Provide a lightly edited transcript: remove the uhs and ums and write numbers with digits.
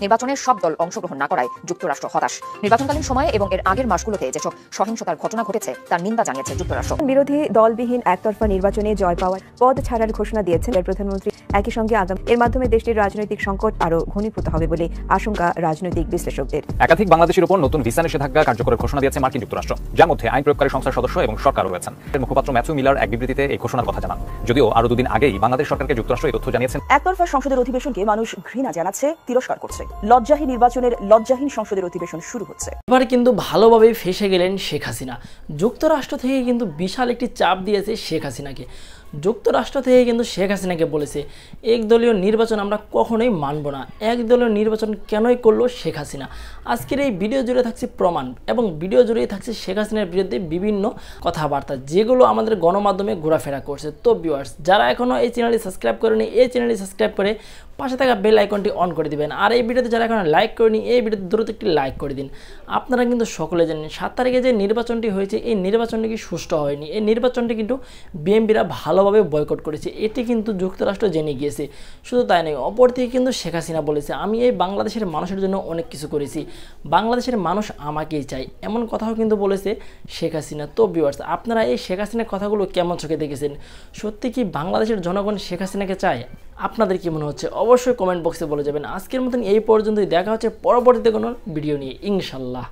নির্বাচনে সব দল অংশগ্রহণ না করায় যুক্তরাষ্ট্র হতাশ। নির্বাচনকালীন সময়ে এবং এর আগের মাসগুলোতে যেসব সহিংসতার ঘটনা ঘটেছে তার নিন্দা জানিয়েছে যুক্তরাষ্ট্র। বিরোধী দলবিহীন একতরফা নির্বাচনে জয় পাওয়ার পদ ছাড়ার ঘোষণা দিয়েছেন প্রধানমন্ত্রী। একই সঙ্গে আগামী এর মাধ্যমে দেশটির রাজনৈতিক সংকট আরও ঘনীভূত হবে বলে আশঙ্কা রাজনৈতিক বিশ্লেষকদের। একাধিক বাংলাদেশের উপর নতুন ভিসা নিষেধাজ্ঞা কার্যকরের ঘোষণা দিয়েছে মার্কিন যুক্তরাষ্ট্র, যার মধ্যে আইন প্রয়োগকারী সংস্থার সদস্য এবং সরকারও রয়েছেন। মুখপাত্র ম্যাথু মিলার এক বিবৃতিতে এই ঘোষণার কথা জানান, যদিও আরও দুদিন আগেই বাংলাদেশ সরকারকে যুক্তরাষ্ট্র এই তথ্য জানিয়েছেন। একতরফা সংসদের অধিবেশনকে মানুষ ঘৃণা জানাচ্ছে, তিরস্কার করছে। লজ্জাহীন নির্বাচনের লজ্জাহীন সংসদের অধিবেশন শুরু হচ্ছে। এবার কিন্তু ভালোভাবে ফেসে গেলেন শেখ হাসিনা। যুক্তরাষ্ট্র থেকে কিন্তু বিশাল একটি চাপ দিয়েছে শেখ হাসিনাকে। যুক্তরাষ্ট্র থেকে কিন্তু শেখ হাসিনাকে বলেছে একদলীয় নির্বাচন আমরা কখনোই মানব না। একদলীয় নির্বাচন কেনই করলো শেখ হাসিনা? আজকের এই ভিডিও জুড়ে থাকছে প্রমাণ এবং ভিডিও জুড়েই থাকছে শেখ হাসিনার বিরুদ্ধে বিভিন্ন কথাবার্তা, যেগুলো আমাদের গণমাধ্যমে ঘোরাফেরা করছে। তো ভিউয়ার্স, যারা এখনও এই চ্যানেলটি সাবস্ক্রাইব করেনি, এই চ্যানেলটি সাবস্ক্রাইব করে পাশে থাকা বেল আইকনটি অন করে দিবেন। আর এই ভিডিওতে যারা এখনো লাইক করেনি, এই ভিডিওতে দ্রুত একটি লাইক করে দিন। আপনারা কিন্তু সকলে জানেন 7 তারিখে যে নির্বাচনটি হয়েছে, এই নির্বাচনটি কি সুষ্ঠু হয়নি। এই নির্বাচনটি কিন্তু বিএনপিরা ভালোভাবে বয়কট করেছে, এটি কিন্তু যুক্তরাষ্ট্র জেনে গিয়েছে। শুধু তাই নয়, অপরদিকে কিন্তু শেখ হাসিনা বলেছে আমি এই বাংলাদেশের মানুষের জন্য অনেক কিছু করেছি, বাংলাদেশের মানুষ আমাকেই চাই, এমন কথাও কিন্তু বলেছে শেখ হাসিনা। তো ভিউয়ার্স, আপনারা এই শেখ হাসিনার কথাগুলো কেমন চোখে দেখেছেন? সত্যি কি বাংলাদেশের জনগণ শেখ হাসিনাকে চায়? আপনাদের কি মনে হচ্ছে অবশ্যই কমেন্ট বক্সে বলে যাবেন। আজকের মতন এই পর্যন্তই, দেখা হচ্ছে পরবর্তীতে কোনো ভিডিও নিয়ে ইনশাল্লাহ।